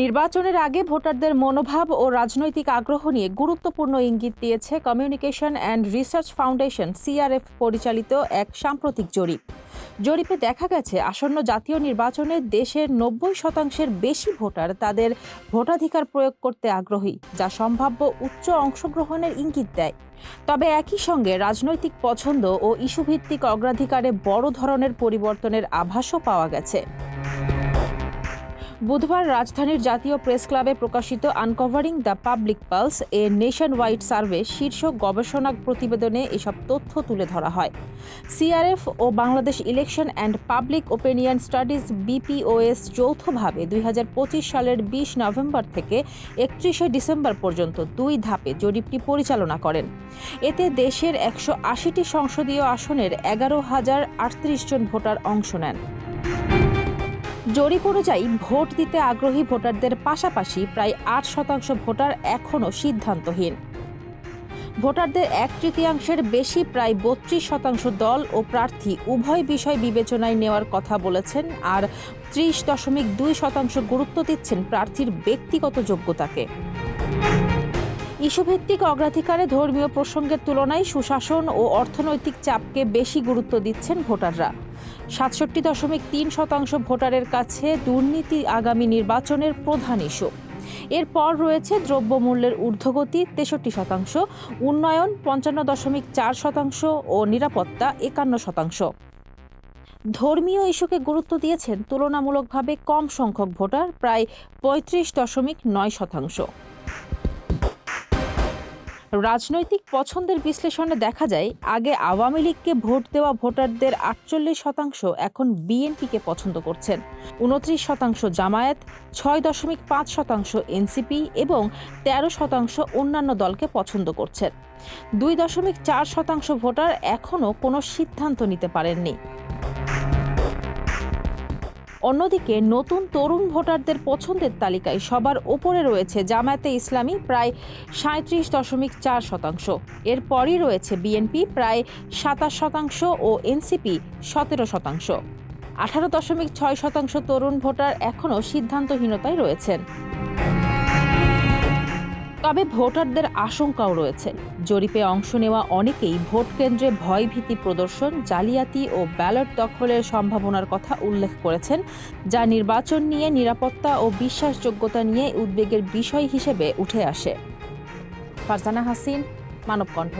নির্বাচনের আগে ভোটারদের মনোভাব ও রাজনৈতিক আগ্রহ নিয়ে গুরুত্বপূর্ণ ইঙ্গিত দিয়েছে communication and research foundation CRF পরিচালিত এক সাম্প্রতিক জরিপ। জরিপে দেখা গেছে আসন্ন জাতীয় নির্বাচনে দেশের ৯০% বেশি ভোটার তাদের ভোটাধিকার প্রয়োগ করতে আগ্রহী, যা সম্ভাব্য উচ্চ অংশগ্রহণের ইঙ্গিত দেয়। তবে একই সঙ্গে রাজনৈতিক পছন্দ ও ইস্যুভিত্তিক অগ্রাধিকারে বড় ধরনের পরিবর্তনের আভাসও পাওয়া গেছে। বুধবার রাজধানীর জাতীয় প্রেস ক্লাবে প্রকাশিত uncovering the public pulse a nationwide survey শীর্ষক গবেষণা প্রতিবেদনে এসব তথ্য তুলে ধরা হয়। সিআরএফ ও Bangladesh election and public opinion studies BPOS যৌথভাবে ২০২৫ সালের ২০ নভেম্বর থেকে ৩১ ডিসেম্বর পর্যন্ত ২ ধাপে জরিপটি পরিচালনা করেন। এতে দেশের ১৮০টি সংসদীয় আসনের ১১,০৩৮ জন ভোটার অংশ নেন। জরিপ অনুযায়ী ভোট দিতে আগ্রহী ভোটারদের পাশাপাশি প্রায় ৮% ভোটার এখনও সিদ্ধান্তহীন। ভোটারদের ১/৩ বেশি প্রায় ৩২% দল ও প্রার্থী উভয় বিষয় বিবেচনায় নেওয়ার কথা বলেছেন, আর ৩০.২% গুরুত্ব দিচ্ছেন প্রার্থীর ব্যক্তিগত যোগ্যতাকে। ইস্যুভিত্তিক অগ্রাধিকারে ধর্মীয় প্রসঙ্গের তুলনায় সুশাসন ও অর্থনৈতিক চাপকে বেশি গুরুত্ব দিচ্ছেন ভোটাররা। ৬৭.৩% ভোটারের কাছে দুর্নীতি আগামী নির্বাচনের প্রধান ইস্যু। এরপর রয়েছে দ্রব্যমূল্যের ঊর্ধ্বগতি ৬৩%, উন্নয়ন ৫৫.৪% ও নিরাপত্তা ৫১%। ধর্মীয় ইস্যুকে গুরুত্ব দিয়েছেন তুলনামূলকভাবে কম সংখ্যক ভোটার, প্রায় ৩৫.৯%। রাজনৈতিক পছন্দের বিশ্লেষণে দেখা যায়, আগে আওয়ামী লীগকে ভোট দেওয়া ভোটারদের ৪৮% এখন বিএনপিকে পছন্দ করছেন, ২৯% জামায়াত, ৬.৫% এনসিপি এবং ১৩% অন্যান্য দলকে পছন্দ করছেন। ২.৪% ভোটার এখনও কোনো সিদ্ধান্ত নিতে পারেননি। অন্যদিকে নতুন তরুণ ভোটারদের পছন্দের তালিকায় সবার ওপরে রয়েছে জামায়াতে ইসলামী, প্রায় ৩৭.৪%। এরপরই রয়েছে বিএনপি প্রায় ২৭% ও এনসিপি ১৭%। ১৮.৬% তরুণ ভোটার এখনও সিদ্ধান্তহীনতায় রয়েছেন। তবে ভোটারদের আশঙ্কাও রয়েছে। জরিপে অংশ নেওয়া অনেকেই ভোট কেন্দ্রে ভয়ভীতি প্রদর্শন, জালিয়াতি ও ব্যালট দখলের সম্ভাবনার কথা উল্লেখ করেছেন, যা নির্বাচন নিয়ে নিরাপত্তা ও বিশ্বাসযোগ্যতা নিয়ে উদ্বেগের বিষয় হিসেবে উঠে আসে। ফারজানা হাসিন, মানবকণ্ঠ।